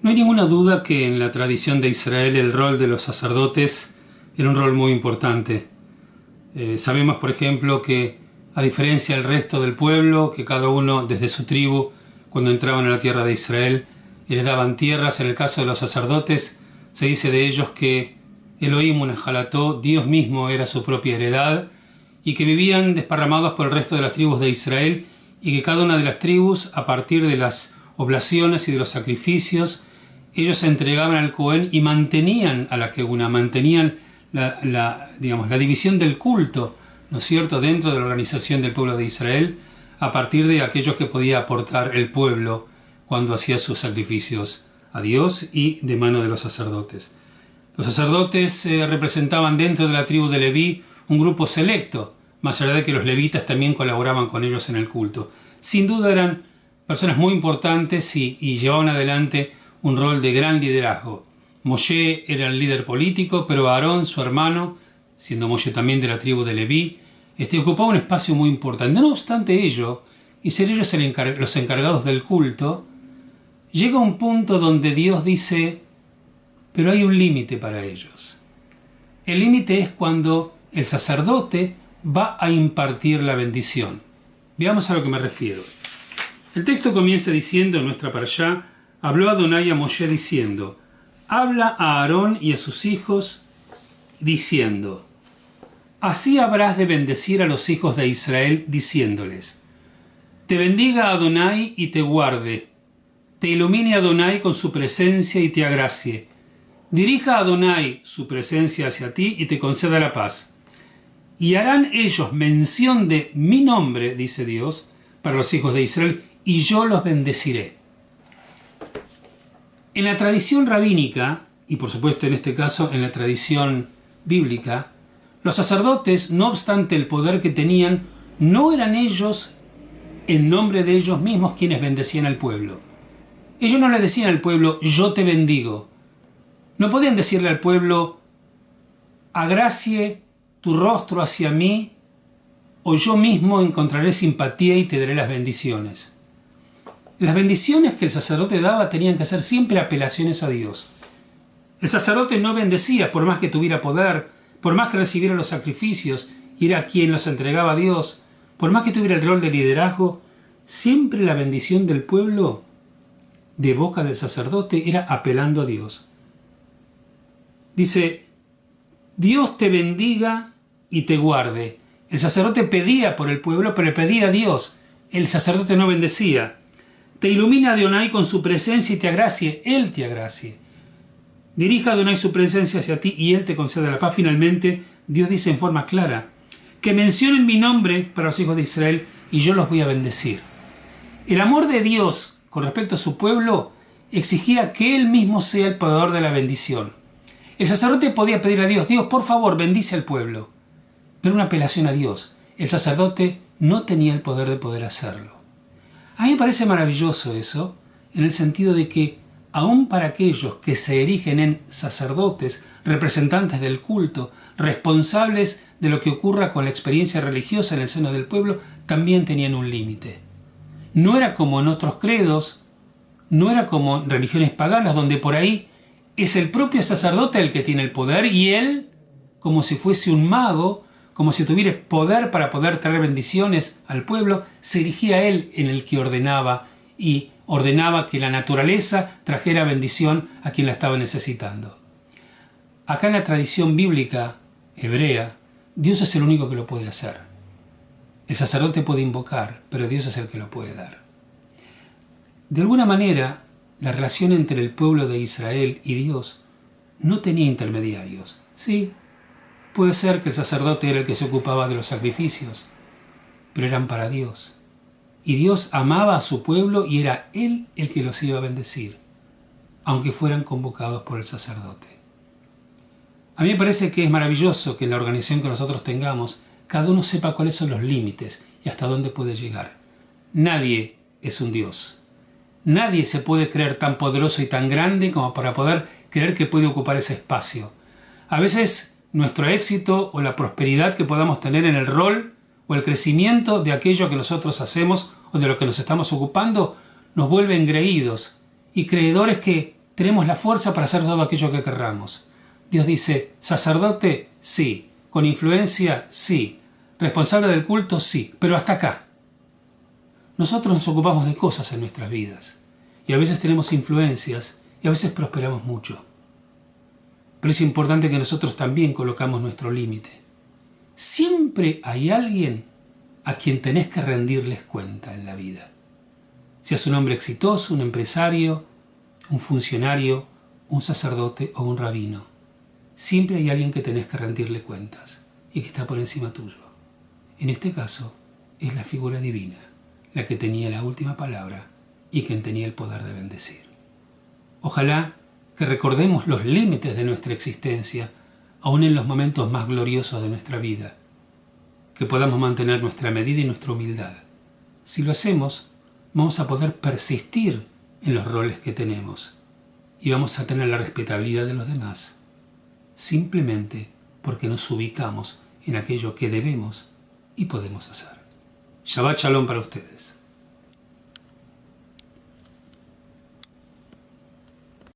No hay ninguna duda que en la tradición de Israel el rol de los sacerdotes era un rol muy importante. Sabemos, por ejemplo, que a diferencia del resto del pueblo, que cada uno desde su tribu, cuando entraban a la tierra de Israel, heredaban tierras. En el caso de los sacerdotes, se dice de ellos que Elohim Unajalató, Dios mismo, era su propia heredad, y que vivían desparramados por el resto de las tribus de Israel, y que cada una de las tribus, a partir de las oblaciones y de los sacrificios, ellos se entregaban al Cohen y mantenían a la Kehuna, mantenían la división del culto, ¿no es cierto?, dentro de la organización del pueblo de Israel, a partir de aquellos que podía aportar el pueblo cuando hacía sus sacrificios a Dios y de mano de los sacerdotes. Los sacerdotes representaban dentro de la tribu de Leví un grupo selecto, más allá de que los levitas también colaboraban con ellos en el culto. Sin duda eran personas muy importantes y llevaban adelante un rol de gran liderazgo. Moshe era el líder político, pero Aarón, su hermano, siendo Moshe también de la tribu de Leví, ocupaba un espacio muy importante. No obstante ello, y ser ellos los encargados del culto, llega un punto donde Dios dice, pero hay un límite para ellos. El límite es cuando el sacerdote va a impartir la bendición. Veamos a lo que me refiero. El texto comienza diciendo en nuestra parashá, habló Adonai a Moshe diciendo, habla a Aarón y a sus hijos diciendo, así habrás de bendecir a los hijos de Israel diciéndoles, te bendiga Adonai y te guarde, te ilumine Adonai con su presencia y te agracie, dirija Adonai su presencia hacia ti y te conceda la paz. Y harán ellos mención de mi nombre, dice Dios, para los hijos de Israel, y yo los bendeciré. En la tradición rabínica, y por supuesto en este caso en la tradición bíblica, los sacerdotes, no obstante el poder que tenían, no eran ellos, en nombre de ellos mismos, quienes bendecían al pueblo. Ellos no le decían al pueblo, yo te bendigo. No podían decirle al pueblo, agracie tu rostro hacia mí, o yo mismo encontraré simpatía y te daré las bendiciones. Las bendiciones que el sacerdote daba tenían que hacer siempre apelaciones a Dios. El sacerdote no bendecía por más que tuviera poder, por más que recibiera los sacrificios y era quien los entregaba a Dios, por más que tuviera el rol de liderazgo, siempre la bendición del pueblo de boca del sacerdote era apelando a Dios. Dice, Dios te bendiga y te guarde. El sacerdote pedía por el pueblo, pero le pedía a Dios. El sacerdote no bendecía. Te ilumina Adonai con su presencia y te agracie. Él te agracie. Dirija Adonai su presencia hacia ti y Él te concede la paz. Finalmente, Dios dice en forma clara, que mencionen mi nombre para los hijos de Israel y yo los voy a bendecir. El amor de Dios con respecto a su pueblo exigía que Él mismo sea el proveedor de la bendición. El sacerdote podía pedir a Dios, Dios, por favor, bendice al pueblo. Pero una apelación a Dios. El sacerdote no tenía el poder de poder hacerlo. A mí me parece maravilloso eso, en el sentido de que, aun para aquellos que se erigen en sacerdotes, representantes del culto, responsables de lo que ocurra con la experiencia religiosa en el seno del pueblo, también tenían un límite. No era como en otros credos, no era como en religiones paganas, donde por ahí es el propio sacerdote el que tiene el poder y él, como si fuese un mago, como si tuviera poder para poder traer bendiciones al pueblo, se erigía a él en el que ordenaba y ordenaba que la naturaleza trajera bendición a quien la estaba necesitando. Acá en la tradición bíblica hebrea, Dios es el único que lo puede hacer. El sacerdote puede invocar, pero Dios es el que lo puede dar. De alguna manera, la relación entre el pueblo de Israel y Dios no tenía intermediarios. Sí, puede ser que el sacerdote era el que se ocupaba de los sacrificios, pero eran para Dios. Y Dios amaba a su pueblo y era Él el que los iba a bendecir, aunque fueran convocados por el sacerdote. A mí me parece que es maravilloso que en la organización que nosotros tengamos, cada uno sepa cuáles son los límites y hasta dónde puede llegar. Nadie es un Dios. Nadie se puede creer tan poderoso y tan grande como para poder creer que puede ocupar ese espacio. A veces nuestro éxito o la prosperidad que podamos tener en el rol o el crecimiento de aquello que nosotros hacemos o de lo que nos estamos ocupando nos vuelve engreídos y creedores que tenemos la fuerza para hacer todo aquello que querramos. Dios dice, sacerdote, sí. Con influencia, sí. Responsable del culto, sí. Pero hasta acá. Nosotros nos ocupamos de cosas en nuestras vidas. Y a veces tenemos influencias y a veces prosperamos mucho. Pero es importante que nosotros también colocamos nuestro límite. Siempre hay alguien a quien tenés que rendirles cuenta en la vida. Seas un hombre exitoso, un empresario, un funcionario, un sacerdote o un rabino. Siempre hay alguien que tenés que rendirle cuentas y que está por encima tuyo. En este caso, es la figura divina, la que tenía la última palabra y quien tenía el poder de bendecir. Ojalá que recordemos los límites de nuestra existencia, aún en los momentos más gloriosos de nuestra vida, que podamos mantener nuestra medida y nuestra humildad. Si lo hacemos, vamos a poder persistir en los roles que tenemos y vamos a tener la respetabilidad de los demás, simplemente porque nos ubicamos en aquello que debemos y podemos hacer. Shabbat Shalom para ustedes.